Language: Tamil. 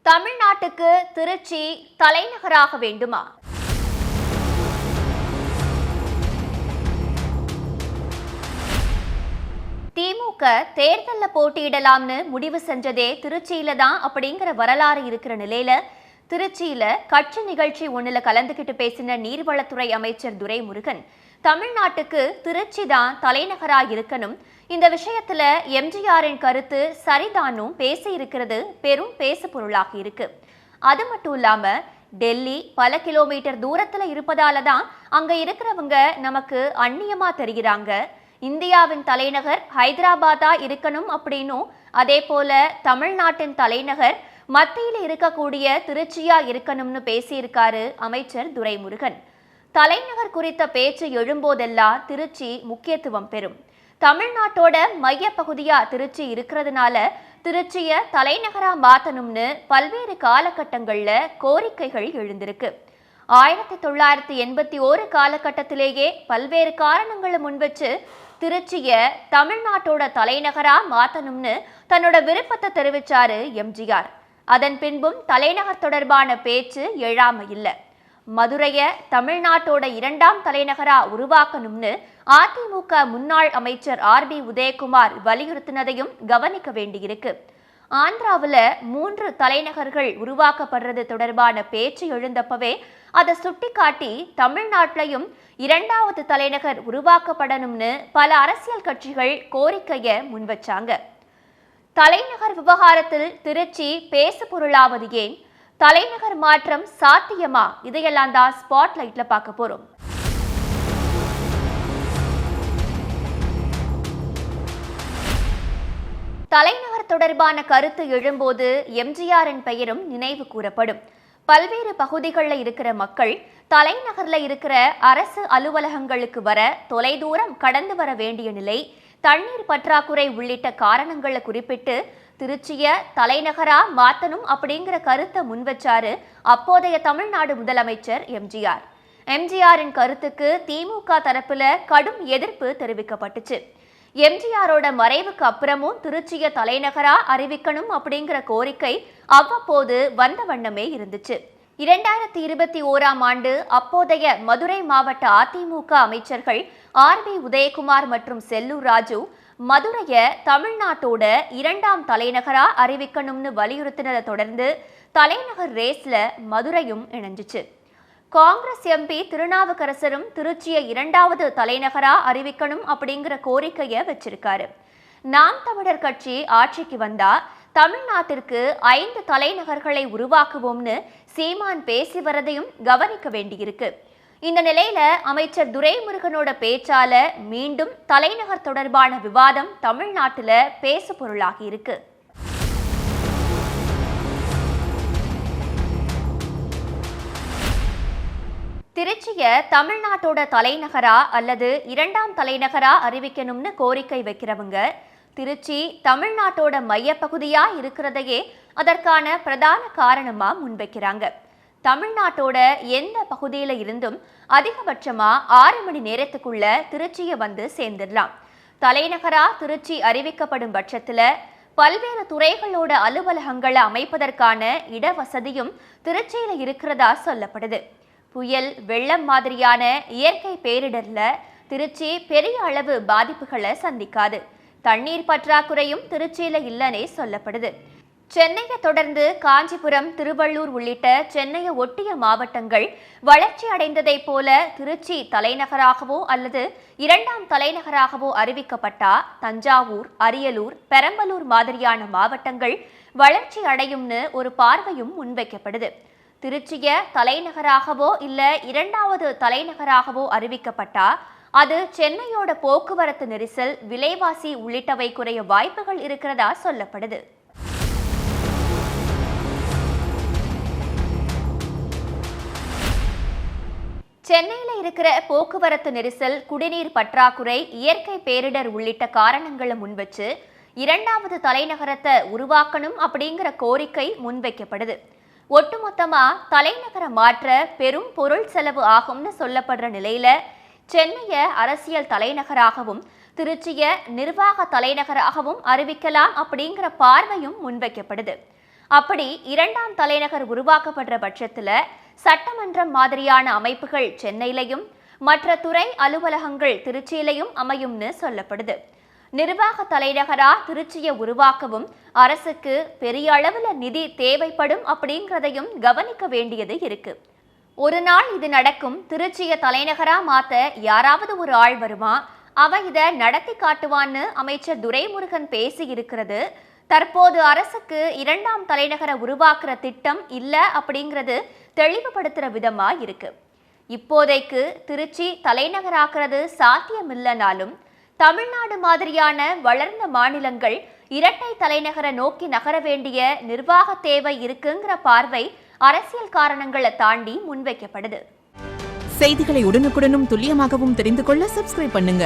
தமிழ்நாட்டுக்கு திருச்சி தலைநகராக வேண்டுமா? திமுக தேர்தல்ல போட்டியிடலாம்னு முடிவு செஞ்சதே திருச்சியில தான் அப்படிங்கிற வரலாறு இருக்கிற நிலையில திருச்சியில கட்சி நிகழ்ச்சி ஒண்ணுல கலந்துகிட்டு பேசின நீர்வளத்துறை அமைச்சர் துரைமுருகன் தமிழ்நாட்டுக்கு திருச்சி தான் தலைநகரா இருக்கணும், இந்த விஷயத்துல எம்ஜிஆரின் கருத்து சரிதானும் பேசி இருக்கிறது பெரும் பேசு பொருளாக இருக்கு. அது மட்டும் இல்லாம டெல்லி பல கிலோமீட்டர் தூரத்துல இருப்பதால தான் அங்க இருக்கிறவங்க நமக்கு அந்நியமா தெரிகிறாங்க. இந்தியாவின் தலைநகர் ஹைதராபாத்தா இருக்கணும் அப்படின்னும், அதே போல தமிழ்நாட்டின் தலைநகர் மத்தியில் இருக்கக்கூடிய திருச்சியா இருக்கணும்னு பேசியிருக்காரு அமைச்சர் துரைமுருகன். தலைநகர் குறித்த பேச்சு எழும்போதெல்லாம் திருச்சி முக்கியத்துவம் பெறும். தமிழ்நாட்டோட மைய பகுதியா திருச்சி இருக்கிறதுனால திருச்சிய தலைநகரா மாத்தணும்னு பல்வேறு காலகட்டங்கள்ல கோரிக்கைகள் எழுந்திருக்கு. 1981 காலகட்டத்திலேயே பல்வேறு காரணங்களை முன்வச்சு திருச்சிய தமிழ்நாட்டோட தலைநகரா மாத்தணும்னு தன்னோட விருப்பத்தை தெரிவிச்சாரு எம்ஜிஆர். அதன் பின்பும் தலைநகர் தொடர்பான பேச்சு எழாம இல்ல. மதுரைய தமிழ்நாட்டோட 2ஆம் தலைநகரா உருவாக்கணும்னு அதிமுக முன்னாள் அமைச்சர் RB உதயகுமார் வலியுறுத்தினதையும் கவனிக்க வேண்டியிருக்கு. ஆந்திராவில் 3 தலைநகர்கள் உருவாக்கப்படுறது தொடர்பான பேச்சு எழுந்தப்பவே அதை சுட்டிக்காட்டி தமிழ்நாட்டிலையும் 2வது தலைநகர் உருவாக்கப்படணும்னு பல அரசியல் கட்சிகள் கோரிக்கையை முன்வச்சாங்க. தலைநகர் விவகாரத்தில் திருச்சி பேசு பொருளாவது ஏன்? தலைநகர் மாற்றம் சாத்தியமா? இதையெல்லாம் தான் ஸ்பாட்லைட்ல பார்க்க போறோம். தலைநகர் தொடர்பான கருத்து எழும்போது எம்ஜிஆரின் பெயரும் நினைவு கூறப்படும். பல்வேறு பகுதிகளில் இருக்கிற மக்கள் தலைநகர்ல இருக்கிற அரசு அலுவலகங்களுக்கு வர தொலைதூரம் கடந்து வர வேண்டிய நிலை, தண்ணீர் பற்றாக்குறை உள்ளிட்ட காரணங்களை குறிப்பிட்டு திருச்சிய தலைநகரா மாத்தணும் அப்படிங்கிற கருத்தை முன்வச்சாரு அப்போதைய தமிழ்நாடு முதலமைச்சர் எம்ஜிஆர். எம்ஜிஆரின் கருத்துக்கு திமுக தரப்புல கடும் எதிர்ப்பு தெரிவிக்கப்பட்டுச்சு. எம்ஜிஆரோட மறைவுக்கு அப்புறமும் திருச்சிய தலைநகரா அறிவிக்கணும் அப்படிங்கிற கோரிக்கை அவ்வப்போது வந்த வண்ணமே இருந்துச்சு. 2021ஆம் ஆண்டு அப்போதைய மதுரை மாவட்ட அதிமுக அமைச்சர்கள் RB உதயகுமார் மற்றும் செல்லூர் ராஜு மதுரைய தமிழ்நாட்டோட 2ஆம் தலைநகரா அறிவிக்கணும்னு வலியுறுத்தினதை தொடர்ந்து தலைநகர் ரேஸ்ல மதுரையும் இணைஞ்சிச்சு. காங்கிரஸ் MP திருநாவுக்கரசரும் திருச்சிய 2வது தலைநகரா அறிவிக்கணும் அப்படிங்கிற கோரிக்கையை வச்சிருக்காரு. நாம் தமிழர் கட்சி ஆட்சிக்கு வந்தா தமிழ்நாட்டிற்கு 5 தலைநகர்களை உருவாக்குவோம்னு சீமான் பேசி வரதையும் கவனிக்க வேண்டியிருக்கு. இந்த நிலையில அமைச்சர் துரைமுருகனோட பேச்சால மீண்டும் தலைநகர் தொடர்பான விவாதம் தமிழ்நாட்டுல பேசு பொருளாகி இருக்கு. திருச்சிய தமிழ்நாட்டோட தலைநகரா அல்லது 2ஆம் தலைநகரா அறிவிக்கணும்னு கோரிக்கை வைக்கிறவங்க திருச்சி தமிழ்நாட்டோட மையப்பகுதியா இருக்கிறதையே அதற்கான பிரதான காரணமா முன்வைக்கிறாங்க. தமிழ்நாட்டோட எந்த பகுதியில இருந்தும் அதிகபட்சமா 6 மணி நேரத்துக்குள்ள திருச்சியை வந்து சேர்ந்துடலாம். தலைநகரா திருச்சி அறிவிக்கப்படும் பட்சத்துல பல்வேறு துறைகளோட அலுவலகங்களை அமைப்பதற்கான இடவசதியும் திருச்சியில இருக்கிறதா சொல்லப்படுது. புயல், வெள்ளம் மாதிரியான இயற்கை பேரிடர்ல திருச்சி பெரிய அளவு பாதிப்புகளை சந்திக்காது. தண்ணீர் பற்றாக்குறையும் திருச்சியில இல்லைன்னே சொல்லப்படுது. சென்னையை தொடர்ந்து காஞ்சிபுரம், திருவள்ளூர் உள்ளிட்ட சென்னையை ஒட்டிய மாவட்டங்கள் வளர்ச்சி அடைந்ததை போல திருச்சி தலைநகராகவோ அல்லது 2ஆம் தலைநகராகவோ அறிவிக்கப்பட்டா தஞ்சாவூர், அரியலூர், பெரம்பலூர் மாதிரியான மாவட்டங்கள் வளர்ச்சி அடையும்னு ஒரு பார்வையும் முன்வைக்கப்படுது. திருச்சிய தலைநகராகவோ இல்ல 2வது தலைநகராகவோ அறிவிக்கப்பட்டா அது சென்னையோட போக்குவரத்து நெரிசல், விலைவாசி உள்ளிட்டவை குறைய வாய்ப்புகள் இருக்கிறதா சொல்லப்படுது. சென்னையில இருக்கிற போக்குவரத்து நெரிசல், குடிநீர் பற்றாக்குறை, இயற்கை பேரிடர் உள்ளிட்ட காரணங்களை முன்வச்சு 2வது தலைநகரத்தை உருவாக்கணும் அப்படிங்கிற கோரிக்கை முன்வைக்கப்படுது. ஒட்டுமொத்தமா தலைநகரை மாற்ற பெரும் பொருள் செலவு ஆகும்னு சொல்லப்படுற நிலையில சென்னைய அரசியல் தலைநகராகவும் திருச்சிய நிர்வாக தலைநகராகவும் அறிவிக்கலாம் அப்படிங்கிற பார்வையும் முன்வைக்கப்படுது. அப்படி இரண்டாம் தலைநகர் உருவாக்கப்படுற பட்சத்துல சட்டமன்றம் மாதிரியான அமைப்புகள் சென்னையிலையும் மற்ற துறை அலுவலகங்கள் திருச்சியிலையும் அமையும்னு சொல்லப்படுது. நிர்வாக தலைநகரா திருச்சியை உருவாக்கவும் அரசுக்கு பெரிய அளவுல நிதி தேவைப்படும் அப்படிங்கிறதையும் கவனிக்க வேண்டியது இருக்கு. ஒரு நாள் இது நடக்கும். திருச்சியை தலைநகரா மாத்த யாராவது ஒரு ஆள் வருமா, அவ இத நடத்தி காட்டுவான்னு அமைச்சர் துரைமுருகன் பேசி இருக்கிறது தற்போது அரசுக்கு இரண்டாம் தலைநகரை உருவாக்குற திட்டம் இல்ல அப்படிங்கிறது தெளிவுபடுத்துற விதமா இருக்கு. இப்போதைக்கு திருச்சி தலைநகராக்குறது சாத்தியமில்லைனாலும் தமிழ்நாடு மாதிரியான வளர்ந்த மாநிலங்கள் இரட்டை தலைநகரை நோக்கி நகர வேண்டிய நிர்வாக தேவை இருக்குங்கிற பார்வை அரசியல் காரணங்களை தாண்டி முன்வைக்கப்படுது. செய்திகளை உடனுக்குடனும் துல்லியமாகவும் தெரிந்து கொள்ள சப்ஸ்கிரைப் பண்ணுங்க.